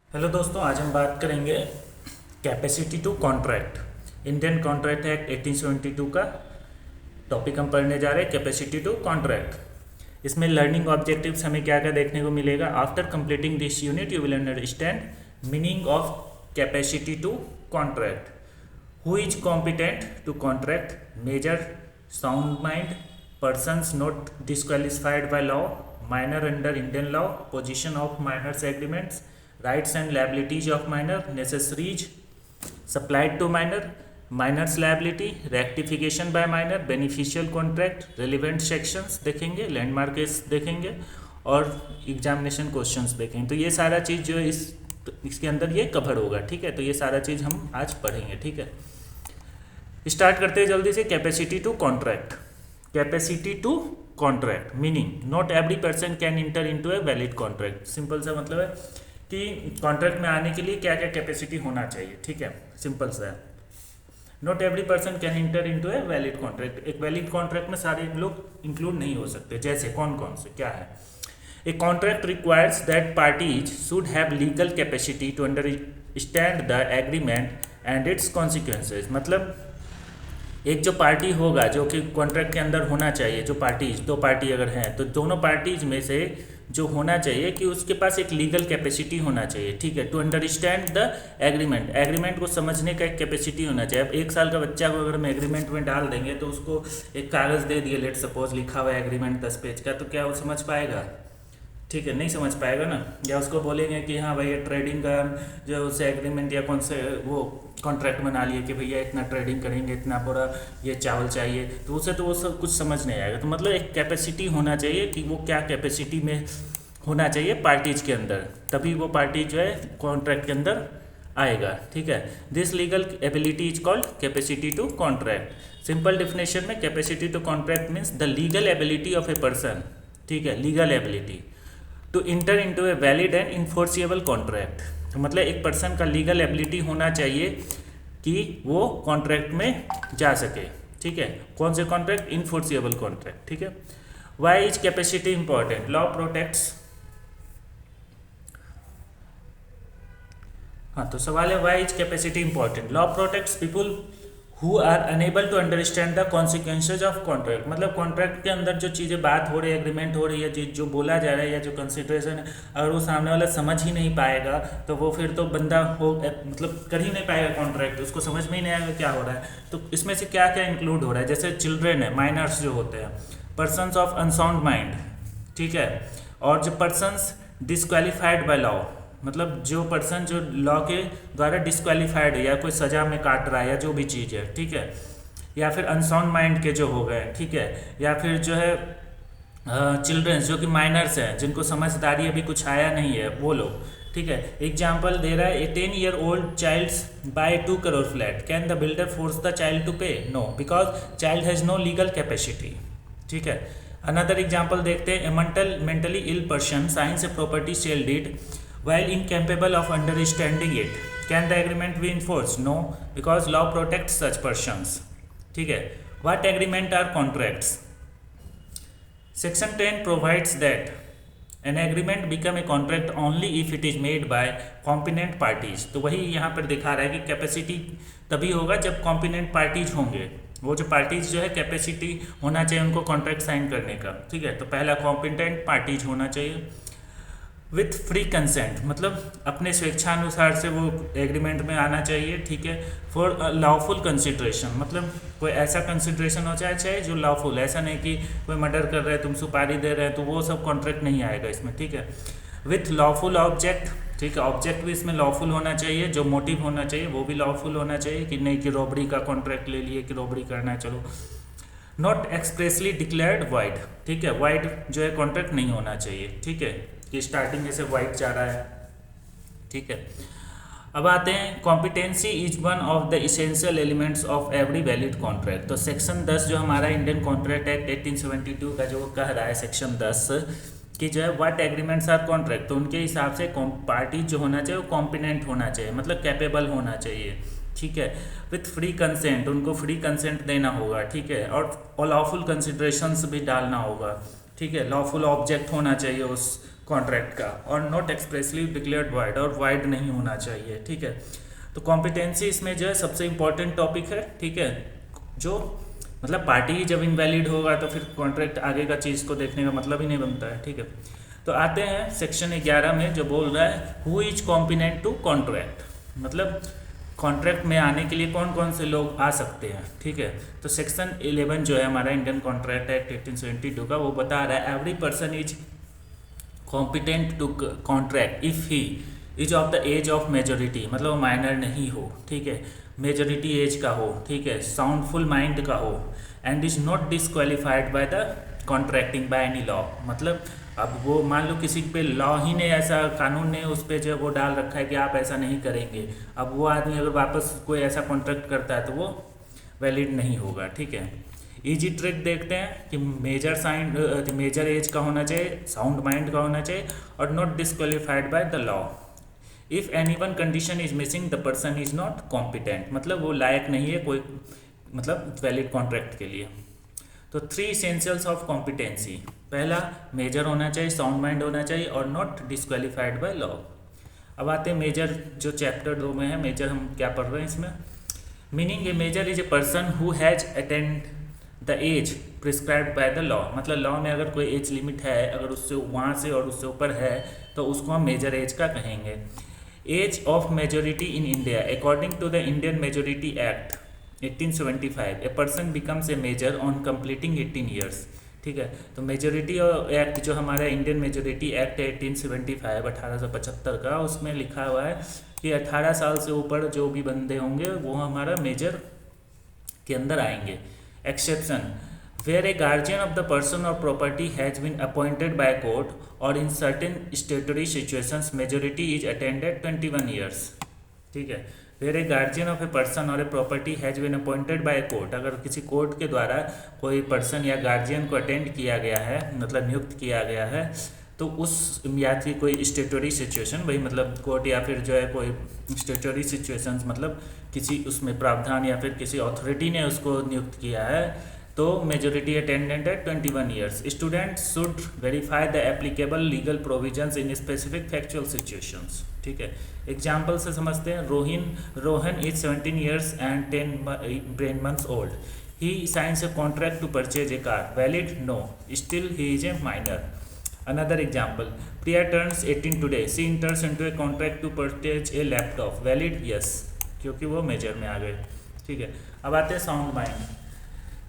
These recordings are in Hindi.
हेलो दोस्तों, आज हम बात करेंगे capacity to contract. Indian contract act 1872 का टॉपिक हम पढ़ने जा रहे हैं, कैपेसिटी टू कॉन्ट्रैक्ट। इसमें लर्निंग ऑब्जेक्टिव्स हमें क्या क्या देखने को मिलेगा। After completing this unit you will understand meaning of capacity to contract, who is competent to contract, major sound mind, persons not disqualified by law, minor under Indian law, position of minors agreements, rights and liabilities of minor, necessaries supplied to minor, minors liability, rectification by minor, beneficial contract, relevant sections देखेंगे, लैंडमार्क्स देखेंगे और एग्जामिनेशन क्वेश्चंस देखेंगे। तो ये सारा चीज़ जो है इसके अंदर ये कवर होगा। ठीक है, तो ये सारा चीज़ हम आज पढ़ेंगे। ठीक है, स्टार्ट करते हैं जल्दी से। Capacity to contract. Capacity to contract meaning, not every person can enter into a valid contract. Simple सा मतलब है कि कॉन्ट्रैक्ट में आने के लिए क्या क्या कैपेसिटी होना चाहिए। ठीक है, सिंपल सा है। Not every person can enter into a valid contract. एक वैलिड कॉन्ट्रैक्ट में सारे लोग इंक्लूड नहीं हो सकते। जैसे कौन कौन से क्या है। A contract requires that parties should have legal capacity to understand the agreement and its consequences. मतलब एक जो पार्टी होगा जो कि कॉन्ट्रैक्ट के अंदर होना चाहिए, जो पार्टीज, दो पार्टी अगर हैं तो दोनों पार्टीज में से जो होना चाहिए कि उसके पास एक लीगल कैपेसिटी होना चाहिए। ठीक है, to understand the agreement, agreement को समझने का एक कैपेसिटी होना चाहिए। अब 1 साल का बच्चा को अगर हम एग्रीमेंट में डाल देंगे तो उसको एक कागज़ दे दिए, लेट सपोज लिखा हुआ है एग्रीमेंट 10 पेज का, तो क्या वो समझ पाएगा? ठीक है, नहीं समझ पाएगा ना। या उसको बोलेंगे कि हाँ भाई ये ट्रेडिंग का जो उसे एग्रीमेंट या कौन से वो कॉन्ट्रैक्ट बना लिए कि भैया इतना ट्रेडिंग करेंगे, इतना पूरा ये चावल चाहिए, तो उसे तो वो सब कुछ समझ नहीं आएगा। तो मतलब एक कैपेसिटी होना चाहिए कि वो क्या कैपेसिटी में होना चाहिए पार्टीज के अंदर, तभी वो पार्टी जो है कॉन्ट्रैक्ट के अंदर आएगा। ठीक है, this legal ability is called capacity to contract. Simple definition में capacity to contract means the legal ability of a person, ठीक है, legal ability to enter into a valid and enforceable contract. तो मतलब एक पर्सन का लीगल एबिलिटी होना चाहिए कि वो कॉन्ट्रैक्ट में जा सके। ठीक है, कौन से कॉन्ट्रैक्ट? Enforceable contract. ठीक है, why is capacity important? Law protects. हाँ, तो सवाल है why is capacity important? Law protects people who are unable to understand the consequences of contract. मतलब कॉन्ट्रैक्ट के अंदर जो चीज़ें बात हो रही है, एग्रीमेंट हो रही है, जो बोला जा रहा है या जो कंसिडरेशन है, अगर वो सामने वाला समझ ही नहीं पाएगा तो वो फिर तो बंदा हो मतलब कर ही नहीं पाएगा कॉन्ट्रैक्ट, उसको समझ में ही नहीं आएगा क्या हो रहा है। तो इसमें से क्या क्या इंक्लूड हो रहा है? जैसे चिल्ड्रेन है, माइनर्स जो होते हैं, पर्सनस ऑफ अनसाउंड माइंड, ठीक है, और जो पर्सनस डिस्क्वालीफाइड बाय लॉ, मतलब जो पर्सन जो लॉ के द्वारा डिस्क्वालीफाइड है या कोई सज़ा में काट रहा है या जो भी चीज़ है। ठीक है, या फिर अनसाउंड माइंड के जो हो गए। ठीक है, या फिर जो है चिल्ड्रंस जो कि माइनर्स हैं, जिनको समझदारी अभी कुछ आया नहीं है, वो लोग। ठीक है, एग्जाम्पल दे रहा है, a 10-year-old child buy 2 crore flat, can the builder force the child to pay? No, because child has no legal capacity. ठीक है, अनदर एग्जाम्पल देखते हैं, a mentally ill person signs a property sale deed while incapable of understanding it, can the agreement be enforced? No, because law protects such persons. ठीक है, what agreement are contracts? Section 10 provides that an agreement become a contract only if it is made by competent parties. तो वही यहाँ पर दिखा रहा है कि कैपेसिटी तभी होगा जब कॉम्पिटेंट पार्टीज होंगे। वो जो पार्टीज जो है कैपेसिटी होना चाहिए उनको कॉन्ट्रैक्ट साइन करने का। ठीक है, तो पहला कॉम्पिटेंट पार्टीज होना चाहिए विथ फ्री कंसेंट, मतलब अपने स्वेच्छानुसार से वो एग्रीमेंट में आना चाहिए। ठीक है, फॉर लॉफुल कंसिडरेशन, मतलब कोई ऐसा कंसिडरेशन हो चाहे जो लॉफुल, ऐसा नहीं कि कोई मर्डर कर रहे हैं तुम सुपारी दे रहे हैं तो वो सब कॉन्ट्रैक्ट नहीं आएगा इसमें। ठीक है, विथ लॉफुल ऑब्जेक्ट। ठीक है, ऑब्जेक्ट भी इसमें लॉफुल होना चाहिए, जो मोटिव होना चाहिए वो भी लॉफुल होना चाहिए, कि नहीं कि रॉबरी का कॉन्ट्रैक्ट ले लिए कि रॉबरी करना है चलो। Not expressly declared wide. ठीक है, वाइड जो है कॉन्ट्रैक्ट नहीं होना चाहिए। ठीक है, कि स्टार्टिंग में से वाइट जा रहा है। ठीक है, अब आते हैं, competency is one of the essential elements of every valid contract. तो सेक्शन 10 जो हमारा इंडियन कॉन्ट्रैक्ट एक्ट 1872 का जो कह रहा है सेक्शन 10 कि जो है व्हाट एग्रीमेंट्स आर कॉन्ट्रैक्ट, तो उनके हिसाब से पार्टी जो होना चाहिए वो कॉम्पिटेंट होना चाहिए, मतलब कैपेबल होना चाहिए। ठीक है, विथ फ्री कंसेंट, उनको फ्री कंसेंट देना होगा। ठीक है, और लॉफुल कंसिडरेशंस भी डालना होगा। ठीक है, लॉफुल ऑब्जेक्ट होना चाहिए उस कॉन्ट्रैक्ट का, और नॉट एक्सप्रेसली डिक्लेयर्ड वाइड, और वाइड नहीं होना चाहिए, ठीक है। तो कॉम्पिटेंसी इसमें जो है सबसे इम्पोर्टेंट टॉपिक है, ठीक है। जो मतलब पार्टी ही जब इनवैलिड होगा तो फिर कॉन्ट्रैक्ट आगे का चीज़ को देखने का मतलब ही नहीं बनता है, ठीक है। तो आते हैं सेक्शन 11 में, जो बोल रहा है who is competent to contract, मतलब कॉन्ट्रैक्ट में आने के लिए कौन कौन से लोग आ सकते हैं, ठीक है। तो सेक्शन 11 जो है हमारा इंडियन कॉन्ट्रैक्ट एक्ट 1872 का, वो बता रहा है every person is competent to contract if he is of the age of majority, मतलब माइनर नहीं हो, ठीक है, मेजोरिटी एज का हो, ठीक है, साउंडफुल माइंड का हो, and is not disqualified by the contracting by any law. मतलब अब वो मान लो किसी पे लॉ ही ने ऐसा, कानून ने उस पर जो है वो डाल रखा है कि आप ऐसा नहीं करेंगे, अब वो आदमी अगर वापस कोई ऐसा कॉन्ट्रैक्ट करता है तो वो वैलिड नहीं होगा, ठीक है। इजी ट्रिक देखते हैं कि मेजर एज का होना चाहिए, साउंड माइंड का होना चाहिए, और not disqualified bye the law. If any one condition is missing the person is not competent, मतलब वो लायक नहीं है कोई, मतलब वैलिड कॉन्ट्रैक्ट के लिए। तो 3 इसेंशियल्स ऑफ कॉम्पिटेंसी, पहला मेजर होना चाहिए, साउंड माइंड होना चाहिए, और नॉट डिस्क्वालीफाइड बाय लॉ। अब आते हैं मेजर, जो चैप्टर 2 में है मेजर, हम क्या पढ़ रहे हैं इसमें। Meaning a major is a person who has attend the age prescribed by the law, मतलब लॉ में अगर कोई एज लिमिट है, अगर उससे वहाँ से और उससे ऊपर है तो उसको हम मेजर एज का कहेंगे। Age of majority in India, according to the Indian majority act 1875 a person becomes a major on completing 18 years, ठीक है। तो मेजोरिटी एक्ट जो हमारा इंडियन मेजोरिटी एक्ट है 1875 1875 का, उसमें लिखा हुआ है कि 18 साल से ऊपर जो भी बंदे होंगे वो हमारा मेजर के अंदर आएंगे। Exception where a guardian of the person or property has been appointed by a court or in certain statutory situations majority is attained at 21 years, ठीक है। where a guardian of a person or a property has been appointed by a court, अगर किसी कोर्ट के द्वारा कोई पर्सन या गार्जियन को अटेंड किया गया है, मतलब नियुक्त किया गया है, तो उस या फिर कोई स्टेटोरी सिचुएशन, वही मतलब कोर्ट या फिर जो है कोई स्टेटोरी सिचुएशंस, मतलब किसी उसमें प्रावधान या फिर किसी अथॉरिटी ने उसको नियुक्त किया है, तो मेजोरिटी अटेंडेंट है 21 years. Student should verify the applicable legal provisions in specific factual situations, ठीक है। एग्जाम्पल से समझते हैं। Rohan is 17 years and 10 months old, he signs a contract to purchase a car, valid? No, still he is a minor. Another example, Priya turns 18 today, she enters into a contract to purchase a laptop, valid? Yes, क्योंकि वो मेजर में आ गए, ठीक है। अब आते हैं sound mind.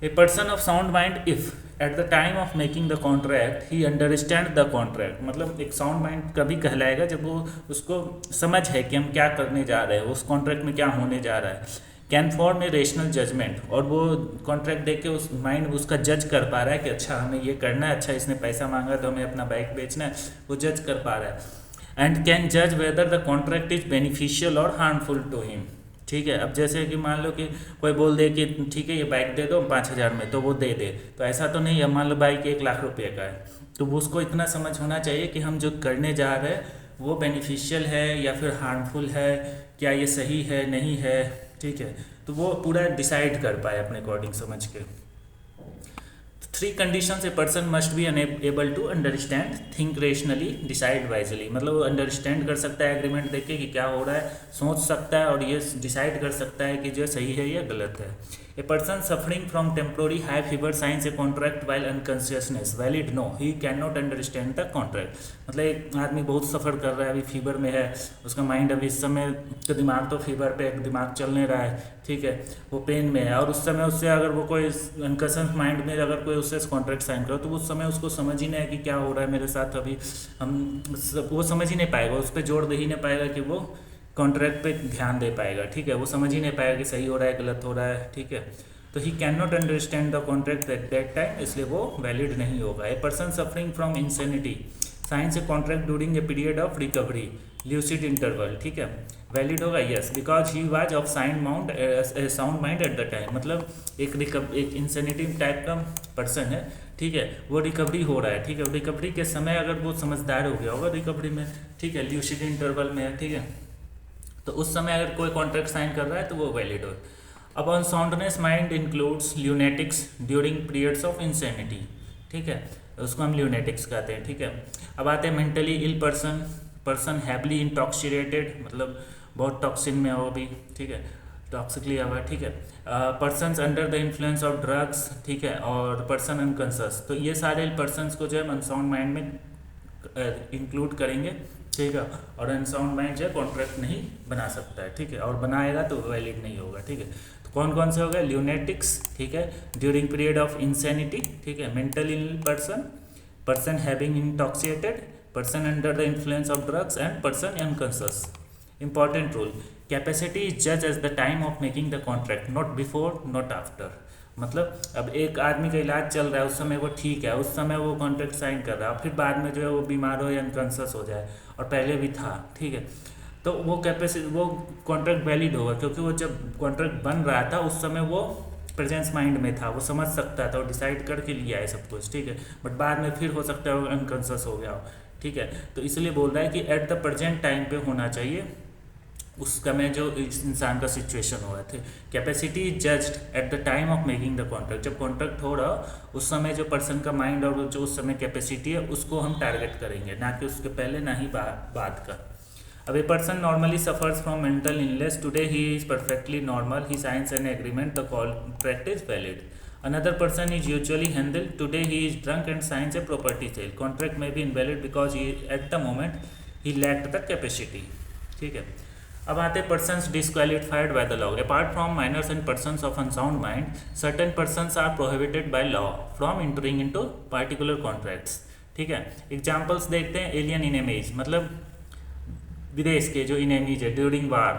A person of sound mind if at the time of making the contract he understand the contract, मतलब एक साउंड माइंड कभी कहलाएगा जब वो उसको समझ है कि हम क्या करने जा रहे हैं, उस कॉन्ट्रैक्ट में क्या होने जा रहा है। Can form a rational judgment, और वो कॉन्ट्रैक्ट देख के उस माइंड उसका जज कर पा रहा है कि अच्छा हमें ये करना है, अच्छा इसने पैसा मांगा तो हमें अपना बाइक बेचना है, वो जज कर पा रहा है। एंड कैन जज whether the contract is beneficial और हार्मफुल टू हिम, ठीक है। अब जैसे कि मान लो कि कोई बोल दे कि ठीक है ये बाइक दे दो 5,000 में, तो वो दे दे, तो ऐसा तो नहीं है। मान लो बाइक 1 लाख रुपये का है, तो वो उसको इतना समझ होना चाहिए कि हम जो करने जा रहे हैं वो बेनिफिशियल है या फिर हार्मफुल है, क्या ये सही है नहीं है, ठीक है। तो वो पूरा डिसाइड कर पाए अपने अकॉर्डिंग समझ के। 3 conditions a person must be able to understand, think rationally, decide wisely, मतलब वो अंडरस्टैंड कर सकता है एग्रीमेंट देख के कि क्या हो रहा है, सोच सकता है और ये डिसाइड कर सकता है कि जो सही है या गलत है। A person suffering from temporary high fever signs a contract while unconsciousness, valid? No, he can not understand the contract. मतलब एक आदमी बहुत सफ़र कर रहा है, अभी फीवर में है, उसका माइंड अभी इस समय तो दिमाग तो फीवर पे दिमाग चल नहीं रहा है, ठीक है, वो पेन में है, और उस समय उससे अगर वो कोई अनकॉन्शियस माइंड में अगर कोई उससे कॉन्ट्रैक्ट साइन करो तो उस समय उसको समझ ही नहीं है कि क्या हो रहा है मेरे साथ अभी, वो समझ ही नहीं पाएगा, उस पर जोर दे ही नहीं पाएगा कि वो कॉन्ट्रैक्ट पे ध्यान दे पाएगा, ठीक है। वो समझ ही नहीं पाएगा कि सही हो रहा है गलत हो रहा है, ठीक है। तो ही can not understand the contract at that time, इसलिए वो वैलिड नहीं होगा। ए person suffering from insanity science a contract during a period of recovery, lucid interval, ठीक है, वैलिड होगा? Yes, because he was of sound mind at the time, मतलब एक इंसेनिटी टाइप का पर्सन है, ठीक है, वो रिकवरी हो रहा है, ठीक है, रिकवरी के समय अगर वो समझदार हो गया होगा रिकवरी में, ठीक है, ल्यूसिड इंटरवल में है, ठीक है, तो उस समय अगर कोई कॉन्ट्रैक्ट साइन कर रहा है तो वो वैलिड हो। अब unsoundness mind includes lunatics during periods of insanity, ठीक है, उसको हम ल्यूनेटिक्स कहते हैं, ठीक है। अब आते हैं mentally ill person, person heavily intoxicated, मतलब बहुत टॉक्सिन में हो अभी, ठीक है, टॉक्सिकली हुआ, ठीक है। Persons under the influence of drugs, ठीक है, और पर्सन अनकॉन्शियस, तो ये सारे पर्सनस को जो है अनसाउंड माइंड में इंक्लूड करेंगे, ठीक है। और अनसाउंड माइंड जो है कॉन्ट्रैक्ट नहीं बना सकता है, ठीक है, और बनाएगा तो वैलिड नहीं होगा, ठीक है। तो कौन कौन से हो गए? ल्यूनेटिक्स, ठीक है, ड्यूरिंग पीरियड ऑफ इंसैनिटी, ठीक है, mental ill person, person having intoxicated, person under the influence of drugs and person unconscious. Important rule, capacity is जज as the time of making the contract, not before not after. मतलब अब एक आदमी का इलाज चल रहा है, उस समय वो ठीक है, उस समय वो कॉन्ट्रैक्ट साइन कर रहा है, फिर बाद में जो है वो बीमार हो या अनकॉन्शियस हो जाए, और पहले भी था, ठीक है, तो वो कैपेसिटी, वो कॉन्ट्रैक्ट वैलिड होगा, क्योंकि वो जब कॉन्ट्रैक्ट बन रहा था उस समय वो प्रेजेंस माइंड में था, वो समझ सकता था, वो डिसाइड करके लिया है सब कुछ, ठीक है। बट बाद में फिर हो सकता है वो अनकॉन्शियस हो गया हो, ठीक है। तो इसलिए बोल रहा है कि एट द प्रेजेंट टाइम पे होना चाहिए उस समय जो इस इंसान का सिचुएशन हुआ थे। Capacity is judged eight the time of making the contract, जब कॉन्ट्रैक्ट हो रहा उस समय जो पर्सन का माइंड और जो उस समय कैपेसिटी है उसको हम टारगेट करेंगे, ना कि उसके पहले ना ही बाद का। अब a person normally suffers from mental illness, today he is perfectly normal, he science an agreement, the contract is valid. Another person is usually handled, today he is drunk and signs a property sale, contract may be invalid because he at the moment he lacked the capacity, ठीक है। अब आते हैं persons disqualified by the law, apart from minors and persons of unsound mind, certain persons are prohibited by law from entering into particular contracts, ठीक है। एग्जांपल्स देखते हैं, एलियन इनेमीज, मतलब विदेश के जो इनेमीज है ड्यूरिंग वार,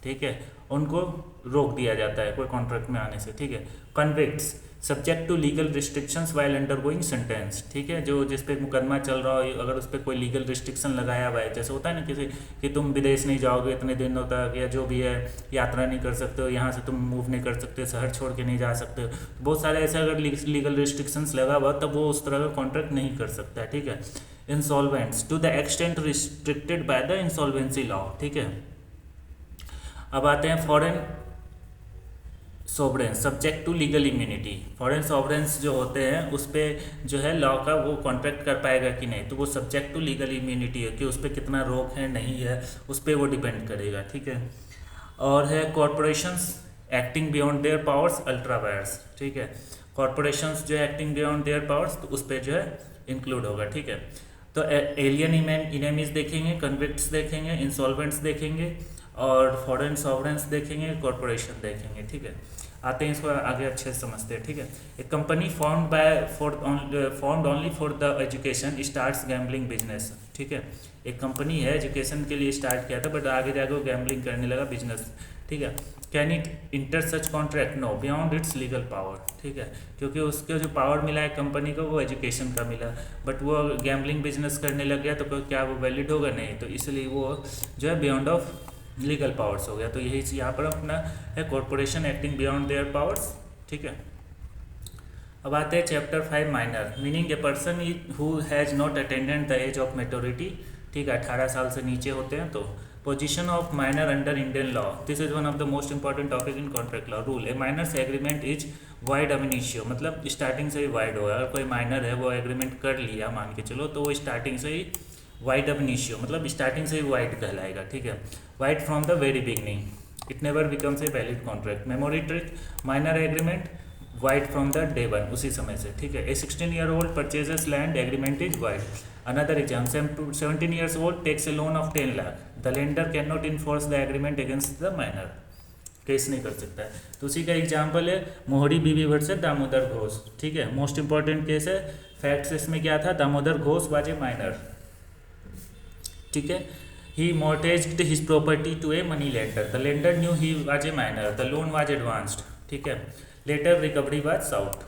ठीक है, उनको रोक दिया जाता है कोई कॉन्ट्रैक्ट में आने से, ठीक है। Convicts subject to legal restrictions while undergoing sentence, ठीक है, जो जिस पे मुकदमा चल रहा हो, अगर उस पर कोई लीगल रिस्ट्रिक्शन लगाया हुआ है, जैसे होता है ना किसी कि तुम विदेश नहीं जाओगे इतने दिनों तक, या जो भी है यात्रा नहीं कर सकते हो, यहाँ से तुम मूव नहीं कर सकते, शहर छोड़ के नहीं जा सकते हो, बहुत सारे ऐसे अगर लीगल रिस्ट्रिक्शंस लगा हुआ तब वो उस तरह का कॉन्ट्रैक्ट नहीं कर सकता है, ठीक है। Insolvents to the extent restricted by the insolvency law, ठीक है। अब आते हैं foreign sovereign subject to legal immunity, foreign sovereigns जो होते हैं उस पर जो है लॉ का वो कॉन्ट्रैक्ट कर पाएगा कि नहीं, तो वो सब्जेक्ट टू लीगल इम्यूनिटी है कि उस पर कितना रोक है नहीं है, उस पर वो डिपेंड करेगा, ठीक है। और है corporations acting beyond their powers, ultra vires, ठीक है, कॉरपोरेशंस जो है एक्टिंग बियॉन्ड देयर पावर्स, तो उस पर जो है इंक्लूड होगा, ठीक है। तो एलियन इनेमीज देखेंगे, कन्विक्ट्स देखेंगे, इंसॉल्वेंट्स देखेंगे, और फॉरेन सॉवरेंस देखेंगे, कॉरपोरेशन देखेंगे, ठीक है। आते हैं इसको आगे अच्छे से समझते हैं, ठीक है। एक company formed only for the education starts gambling business, ठीक है। एक कंपनी है एजुकेशन के लिए स्टार्ट किया था, बट आगे जाकर वो गैम्बलिंग करने लगा बिजनेस, ठीक है। Can it enter such contract? No, beyond its legal power, ठीक है, क्योंकि उसके जो पावर मिला है कंपनी को वो एजुकेशन का मिला, बट वो गैम्बलिंग बिजनेस करने लग गया, तो क्या वो वैलिड होगा? नहीं, तो इसलिए वो जो है बियॉन्ड ऑफ लीगल पावर्स हो गया। तो यही यहाँ पर अपना है corporation acting beyond their powers, ठीक है। अब आते हैं chapter 5 minor, meaning a person who has not attended the age of maturity, ठीक है, 18 साल से नीचे होते हैं। तो position of minor under Indian law, this is one of the most important topic in contract law. Rule, a minor's agreement is void ab initio, मतलब स्टार्टिंग से ही वाइड होगा। अगर कोई माइनर है वो एग्रीमेंट कर लिया मान के चलो, तो वो स्टार्टिंग से ही वाइड अब इनिशियो, मतलब स्टार्टिंग से ही वाइड कहलाएगा, ठीक है। Void from the very beginning, it never becomes a valid contract. Memory trick, minor agreement void from the day one, उसी समय से, ठीक है। A 16-year-old purchases land, agreement is void. Another exam, 17 years old takes a loan of 10 lakh, the lender can not enforce the agreement against the minor, case नहीं कर सकता है। तो उसी का एग्जाम्पल है मोहरी बीवी वर्सेस दामोदर घोष, ठीक है, मोस्ट इंपॉर्टेंट केस है। फैक्ट्स इसमें क्या था, Damodar Ghosh was a minor, ठीक है। ही mortgaged his property to a money lender, the lender knew he was a minor, the loan was advanced, ठीक है। later recovery was sought,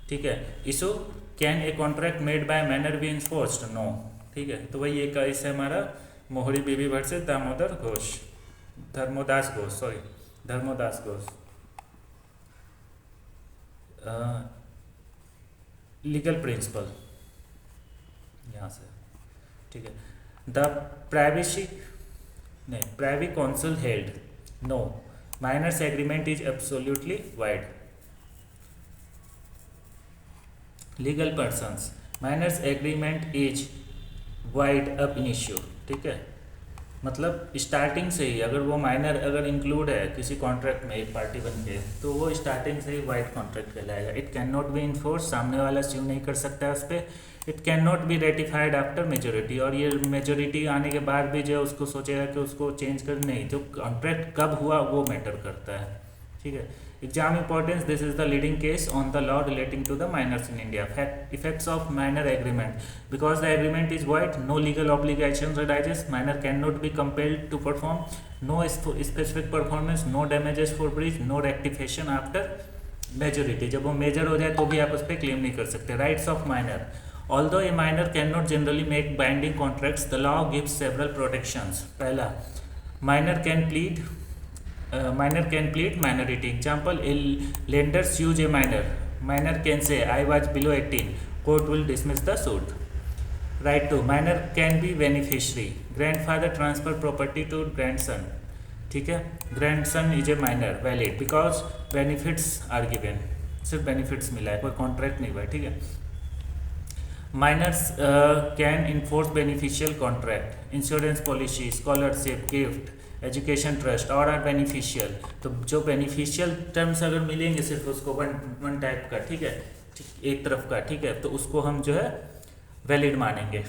ठीक है। issue, can a contract made by minor be enforced? no, ठीक है। तो वही एक केस है हमारा मोहरी बीवी versus Damodar Ghosh, Dharmodas Ghosh, sorry Dharmodas Ghosh. Legal principal यहाँ से, ठीक है। The Privy Council held, no, minors agreement is absolutely void. Legal persons, minor's agreement is void ab initio, ठीक है, मतलब स्टार्टिंग से ही अगर वो माइनर अगर इंक्लूड है किसी कॉन्ट्रैक्ट में एक पार्टी बन के, तो वो स्टार्टिंग से ही वाइड कॉन्ट्रैक्ट कहलाएगा। It can not B enforce, सामने वाला स्यू नहीं कर सकता है उस पर। It can not be ratified after majority, और ये मेजोरिटी आने के बाद भी जो उसको सोचेगा कि उसको चेंज कर, नहीं, जो कॉन्ट्रैक्ट कब हुआ वो मैटर करता है, ठीक है। Exam importance, this is the leading case on the law relating to the minors in India. Effects of minor agreement, because the agreement is void, no legal obligations arises, minor can not be compelled to perform, no specific performance, no damages for breach, no rectification after majority. जब वो मेजर हो जाए तो भी आप उस पर क्लेम नहीं कर सकते। Rights of minor, although a minor cannot generally make binding contracts, the law gives several protections. पहला, minor can plead minority. Example, a lender sues a minor. Minor can say, I was below 18. Court will dismiss the suit. Right to, minor can be beneficiary. Grandfather transfer property to grandson. ठीक है, grandson is a minor, valid because benefits are given. सिर्फ benefits मिला है, कोई contract नहीं हुआ, ठीक है। Minors can enforce beneficial contract, insurance policy, scholarship, gift, education trust और आर बेनिफिशियल। तो जो बेनिफिशियल टर्म्स अगर मिलेंगे सिर्फ उसको वन टाइप का, ठीक है, एक तरफ का, ठीक है, तो उसको हम जो है वैलिड मानेंगे,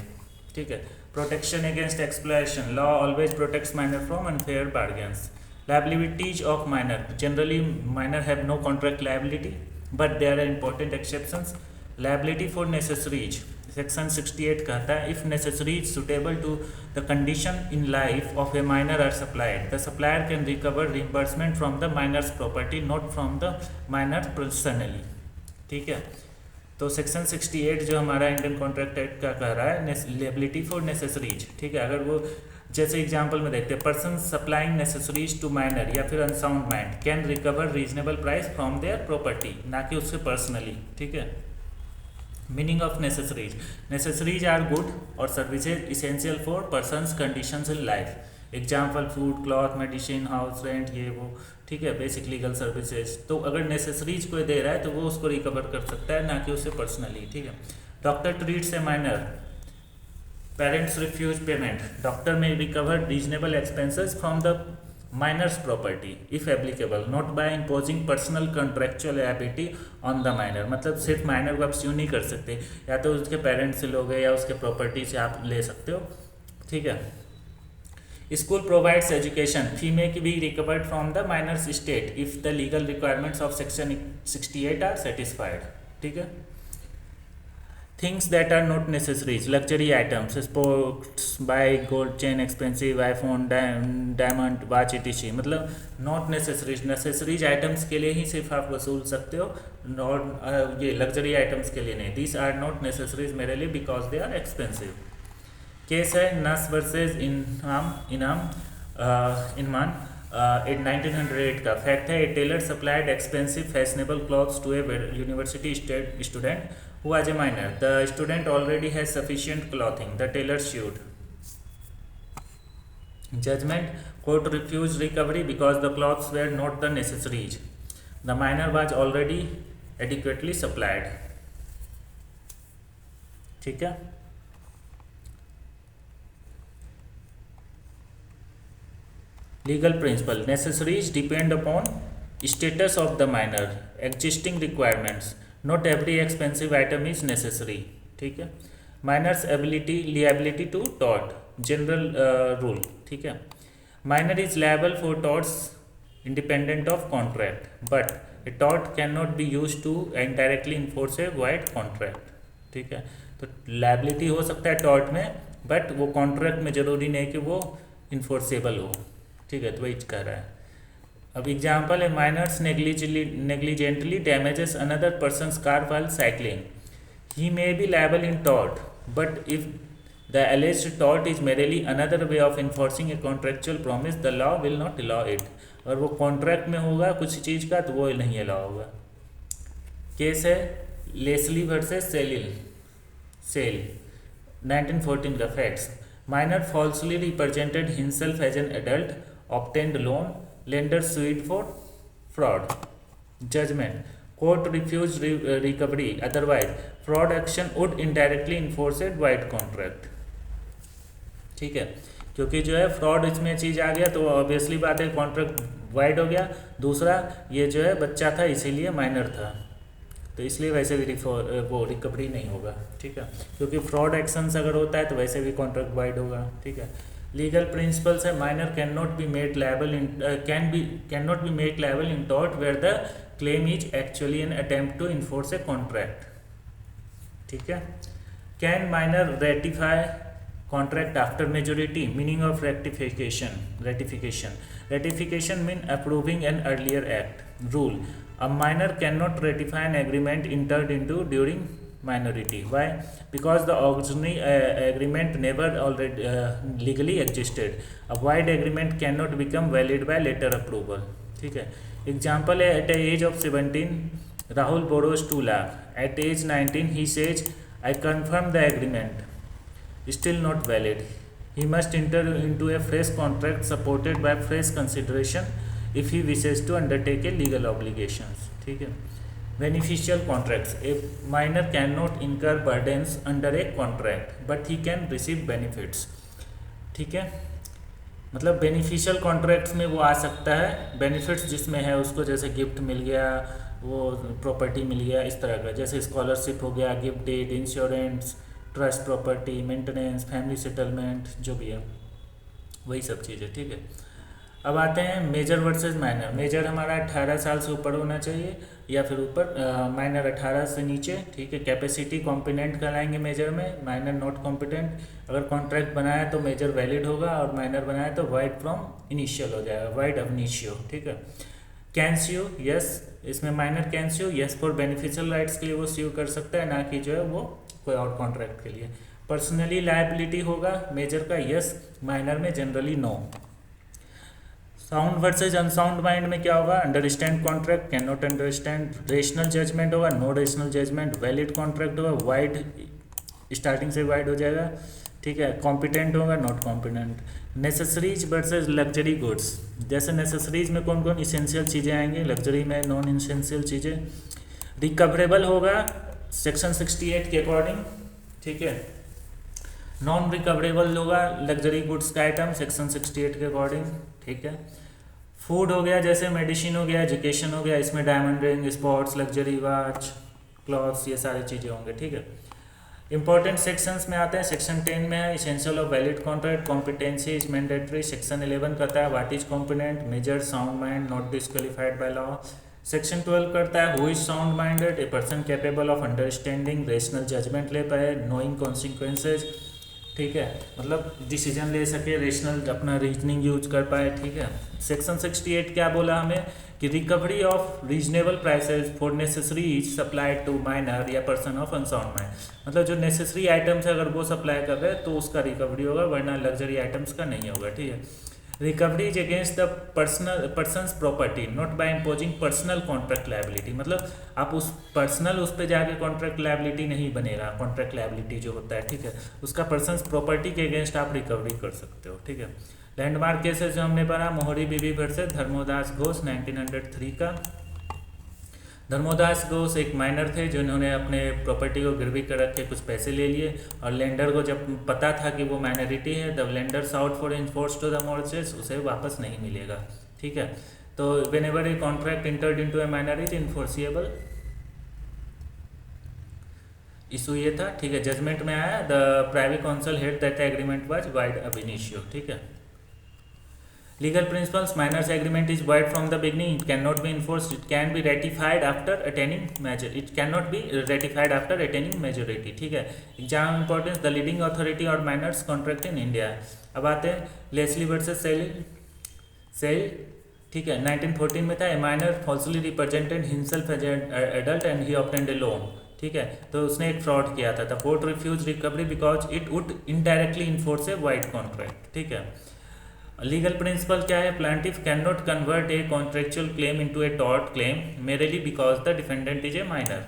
ठीक है। Protection against exploitation, law always protects minor from unfair bargains. Liabilities of minor, generally minor have no contract liability but there are important exceptions. Liability for necessaries, section 68 कहता है, if necessaries suitable to the condition in life of a minor are supplied, the supplier can recover reimbursement from the minor's property, not from the minor personally, ठीक है। तो सेक्शन 68 जो हमारा इंडियन कॉन्ट्रैक्ट एक्ट का कह रहा है, लायबिलिटी फॉर नेसेसरीज, ठीक है। अगर वो जैसे एग्जांपल में देखते हैं, person supplying necessaries to minor या फिर unsound mind can recover reasonable price from their property, ना कि उससे पर्सनली, ठीक है। Meaning of necessaries, necessaries are good और services essential for person's conditions in life. Example, food, cloth, medicine, house rent, ये वो, ठीक है, बेसिक लीगल सर्विसेज। तो अगर नेसेसरीज कोई दे रहा है तो वो उसको रिकवर कर सकता है, ना कि उससे पर्सनली, ठीक है। Doctor treats a minor, parents refuse payment, doctor may recover reasonable expenses from the minor's property if applicable, not by imposing personal contractual liability on the minor. मतलब सिर्फ माइनर को आप स्यू नहीं कर सकते, या तो उसके पेरेंट्स से लोगे या उसके प्रॉपर्टी से आप ले सकते हो, ठीक है। School provides education, fee may be recovered from the minor's state if the legal requirements of section 68 are satisfied, ठीक है। Things that are not necessaries, luxury items, sports bike, gold chain, expensive iPhone, diamond, watch etc, मतलब नॉट नेसेसरीज, नेसेसरीज आइटम्स के लिए ही सिर्फ आप वसूल सकते हो, और ये लग्जरी आइटम्स के लिए नहीं। दिस आर नॉट नेसेसरीज मेरे लिए because they are expensive. Case है नस वर्सेज इनाम इनमान, 1908 का। फैक्ट है, a tailor supplied expensive fashionable clothes to a university student who was a minor. The student already has sufficient clothing. The tailor sued. Judgment, court refused recovery because the clothes were not the necessaries. The minor was already adequately supplied. ठीक है। Legal principle, necessaries depend upon status of the minor, existing requirements. Not every expensive item is necessary, ठीक है। Minor's liability to tort, general rule, ठीक है। Minor is liable for torts independent of contract, but a tort can not be use to indirectly enforce a void contract, ठीक है। तो लायबिलिटी हो सकता है टॉर्ट में, बट वो कॉन्ट्रैक्ट में जरूरी नहीं कि वो इन्फोर्सेबल हो, ठीक है। तो वही कह रहा है। अब एग्जाम्पल है, minors negligently damages another person's car while cycling, he may be liable in tort, but if the alleged tort is merely another way of enforcing a contractual promise, the law will not allow it. और वो कॉन्ट्रैक्ट में होगा कुछ चीज़ का तो वो नहीं अलाउ होगा। केस है लेस्ली वर्सेस सेल, 1914 का। Facts, minor falsely represented himself as an adult, obtained loan, lender sued for fraud. Judgment, court refuse recovery, otherwise fraud action would indirectly enforce a void contract. ठीक है, क्योंकि जो है फ्रॉड इसमें चीज़ आ गया तो ऑब्वियसली बात है कॉन्ट्रैक्ट वाइड हो गया। दूसरा ये जो है बच्चा था इसीलिए माइनर था, तो इसलिए वैसे भी वो रिकवरी नहीं होगा। ठीक है, क्योंकि फ्रॉड एक्शंस अगर होता है तो वैसे भी कॉन्ट्रैक्ट वाइड होगा। ठीक है, लीगल प्रिंसिपल्स है minor can not be made liable in tort where the claim is actually an attempt to enforce a contract. ठीक है, can minor ratify contract after majority, meaning of ratification mean approving an earlier act. Rule: a minor cannot ratify an agreement entered into during minority. Why? Because the original agreement never already legally existed. A void agreement cannot become valid by later approval. ठीक है, एग्जाम्पल है, at the age of 17 Rahul borrows 2 lakh. At age 19 he says I confirm the agreement. Still not valid. He must enter into a fresh contract supported by fresh consideration if he wishes to undertake a legal obligations. ठीक है, beneficial contracts. A minor cannot incur burdens under a contract, but he can receive benefits. ठीक है, मतलब बेनिफिशियल कॉन्ट्रैक्ट्स में वो आ सकता है, बेनिफिट्स जिसमें है उसको जैसे गिफ्ट मिल गया, वो प्रॉपर्टी मिल गया, इस तरह का, जैसे स्कॉलरशिप हो गया, gift deed, insurance, trust property, maintenance, family settlement, जो भी है वही सब चीज़ें। ठीक है, अब आते हैं मेजर वर्सेस माइनर। मेजर हमारा 18 साल से ऊपर होना चाहिए या फिर ऊपर, माइनर 18 से नीचे। ठीक है, कैपेसिटी कॉम्पिटेंट कहलाएंगे मेजर में, माइनर नॉट कॉम्पिटेंट। अगर कॉन्ट्रैक्ट बनाया तो मेजर वैलिड होगा और माइनर बनाया तो वाइड फ्रॉम इनिशियल हो जाएगा, वाइड अब इनिशियो। ठीक है, कैन स्यू, यस, इसमें minor can sue, yes for beneficial rights के लिए वो स्यू कर सकता है, ना कि जो है वो कोई और कॉन्ट्रैक्ट के लिए। पर्सनली लायबिलिटी होगा मेजर का, यस, माइनर में generally no. Sound versus unsound mind में क्या होगा? Understand contract, can not understand. Rational judgement होगा, no rational judgement. Valid contract होगा, वाइड, स्टार्टिंग से वाइड हो जाएगा। ठीक है, कॉम्पिटेंट होगा, not competent. Necessaries versus luxury goods, जैसे नेसेसरीज में कौन कौन इसेंशियल चीज़ें आएंगी, लग्जरी में नॉन इसेंशियल चीज़ें। रिकवरेबल होगा सेक्शन 68 के अकॉर्डिंग। ठीक है, नॉन रिकवरेबल होगा लग्जरी गुड्स का आइटम सेक्शन 68 के अकॉर्डिंग। ठीक है, फूड हो गया, जैसे मेडिसिन हो गया, एजुकेशन हो गया, इसमें diamond ring, sports, luxury watch, clothes, ये सारी चीज़ें होंगे। ठीक है, इंपॉर्टेंट सेक्शंस में आते हैं, सेक्शन 10 में है essential of valid contract, competency is mandatory. Section 11 करता है what is competent, major, sound mind, not disqualified by law. Section 12 करता है who is sound minded, a person capable of understanding rational judgment ले पाए, नोइंग कॉन्सिक्वेंसेज। ठीक है, मतलब डिसीजन ले सके, रेशनल अपना रीजनिंग यूज कर पाए। ठीक है, सेक्शन 68 क्या बोला हमें कि recovery of reasonable prices for necessaries supplied to minor या पर्सन ऑफ अनसाउंड माइंड, मतलब जो नेसेसरी आइटम्स अगर वो सप्लाई कर रहे हैं तो उसका रिकवरी होगा, वरना लग्जरी आइटम्स का नहीं होगा। ठीक है, recovery is against the person's property not by imposing personal contract liability, मतलब आप उस पर्सनल उस पर जाके कॉन्ट्रैक्ट लायबिलिटी नहीं बनेगा, कॉन्ट्रैक्ट लायबिलिटी जो होता है। ठीक है, उसका पर्सनस प्रॉपर्टी के अगेंस्ट आप रिकवरी कर सकते हो। ठीक है, लैंडमार्क केसेस जो हमने पढ़ा, मोहरी बीबी वर्सेस धर्मोदास घोष 1903 का। धर्मोदास घोष एक माइनर थे जिन्होंने अपने प्रॉपर्टी को गिरवी कर रख के कुछ पैसे ले लिए, और लेंडर को जब पता था कि वो माइनॉरिटी है, the lender sought for enforce to the mortgage, उसे वापस नहीं मिलेगा। ठीक है, तो whenever a contract entered into a minority enforceable, issue ये था। ठीक है, जजमेंट में आया the private council held that agreement was void ab initio. ठीक है, legal principles, minors agreement is void from the beginning, it cannot be enforced, it can be ratified after attaining it cannot be ratified after attaining majority। ठीक है, exam importance, the leading authority और माइनर्स कॉन्ट्रैक्ट इन इंडिया। अब आते हैं लेस्ली वर्सेस सेल। ठीक है, 1914 में था, a minor falsely represented himself as adult and he obtained a loan. ठीक है, तो उसने एक फ्रॉड किया था, the court refuse recovery because it would indirectly enforce a void contract. ठीक है, लीगल प्रिंसिपल क्या है, plaintiff can not convert a contractual claim into a tort claim merely because the defendant is a minor.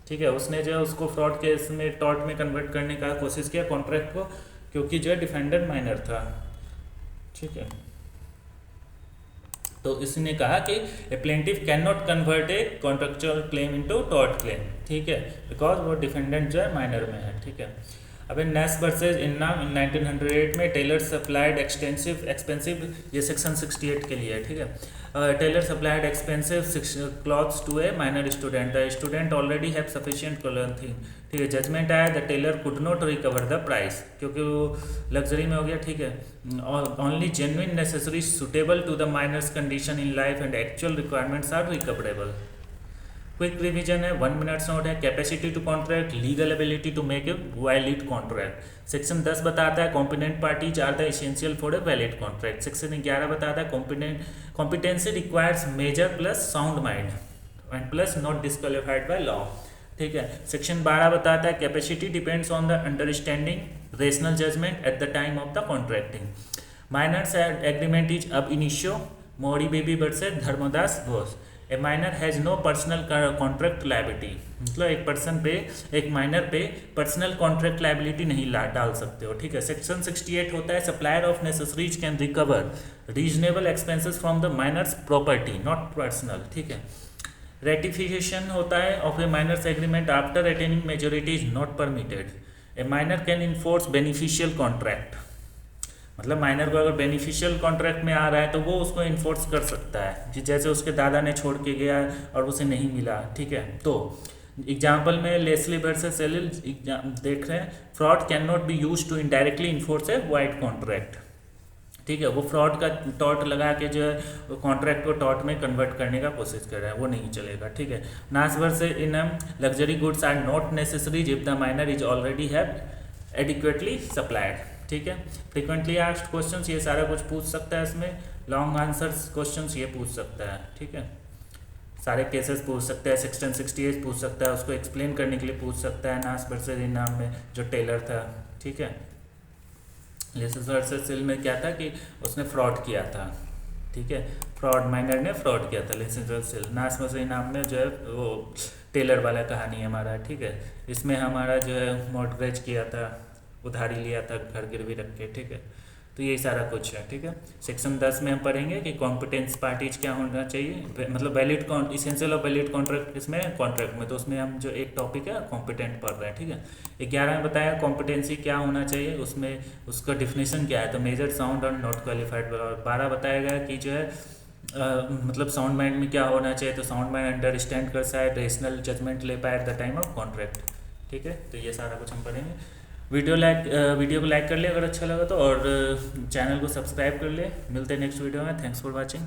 ठीक है, उसने जो है उसको फ्रॉड केस में टॉर्ट में कन्वर्ट करने का कोशिश किया कॉन्ट्रैक्ट को, क्योंकि जो है डिफेंडेंट माइनर था। ठीक है, तो इसने कहा कि a plaintiff can not convert a contractual claim into tort claim, ठीक है, बिकॉज वो डिफेंडेंट जो है माइनर में है, ठीक है। अब नेस वर्सेज इन्नाम 1908 में टेलर सप्लाइड एक्सपेंसिव, ये सेक्शन 68 के लिए है, ठीक है। Tailor supplied expensive clothes to a minor student, the student already have sufficient clothing, ठीक है। जजमेंट आया the tailor could not recover the price, क्योंकि वो लग्जरी में हो गया, ठीक है। Only genuine necessary suitable to the minor's condition in life and actual requirements are recoverable. Quick revision है, 1 मिनट नोट है, capacity to contract, legal ability to make a valid contract. Section 10 बताता है competent parties are the essential for a valid contract. Section 11 बताता है competency requires major plus sound mind and plus not disqualified by law, ठीक है। सेक्शन 12 बताता है capacity depends on the understanding rational judgement at the time of the contracting. Minor's agreement is ab initio Mohori Bibee versus Dharmodas Ghose. A minor has no personal contract liability, मतलब एक माइनर पे पर्सनल कॉन्ट्रैक्ट लायबिलिटी नहीं डाल सकते हो, ठीक है। सेक्शन 68 होता है supplier of necessaries can recover reasonable expenses from the minor's property not personal, ठीक है। रेटिफिकेशन होता है of a minor's agreement after attaining majority is not permitted. A minor can enforce beneficial contract, मतलब माइनर को अगर बेनिफिशियल कॉन्ट्रैक्ट में आ रहा है तो वो उसको इन्फोर्स कर सकता है, कि जैसे उसके दादा ने छोड़ के गया और उसे नहीं मिला, ठीक है। तो एग्जाम्पल में लेस्ली वर्सेस सेलिल देख रहे हैं, fraud can not be use to indirectly enforce a void contract, ठीक है। वो फ्रॉड का टॉट लगा के जो है कॉन्ट्रैक्ट को टॉट में कन्वर्ट करने का कोशिश कर रहा है, वो नहीं चलेगा, ठीक है। Nash versus in luxury goods are not necessary if the minor is already have adequately supplied, ठीक है। फ्रीक्वेंटली आस्क्ड क्वेश्चंस, ये सारा कुछ पूछ सकता है इसमें। लॉन्ग आंसर्स क्वेश्चंस ये पूछ सकता है, ठीक है। सारे केसेस पूछ सकता है, सेक्शन 68 पूछ सकता है, उसको एक्सप्लेन करने के लिए पूछ सकता है। नास वर्सेस इनाम में जो टेलर था, ठीक है। लेसेस वर्सेस सिल में क्या था कि उसने फ्रॉड किया था, ठीक है, फ्रॉड, माइनर ने फ्रॉड किया था। लेसेस वर्सेस सिल, नास वर्सेस इनाम में जो है वो टेलर वाला कहानी है हमारा, ठीक है। इसमें हमारा जो है मॉर्टगेज किया था, उधारी लिया था घर गिरवी रख के, ठीक है। तो यही सारा कुछ है, ठीक है। सेक्शन 10 में हम पढ़ेंगे कि कॉम्पिटेंस पार्टीज क्या होना चाहिए, मतलब valid essential of valid contract, इसमें कॉन्ट्रैक्ट में, तो उसमें हम जो एक टॉपिक है कॉम्पिटेंट पढ़ रहे हैं, ठीक है। 11 में बताया कॉम्पिटेंसी क्या होना चाहिए, उसमें उसका डिफिनेशन क्या है, तो मेजर साउंड और नॉट क्वालिफाइड। और 12 बताया गया कि जो है मतलब साउंड माइंड में क्या होना चाहिए, तो साउंड माइंड अंडरस्टैंड कर पाए, रेशनल जजमेंट ले पाए eight the time of contract, ठीक है। तो ये सारा कुछ हम पढ़ेंगे। वीडियो को लाइक कर ले अगर अच्छा लगा तो, और चैनल को सब्सक्राइब कर ले। मिलते हैं नेक्स्ट वीडियो में। Thanks for watching.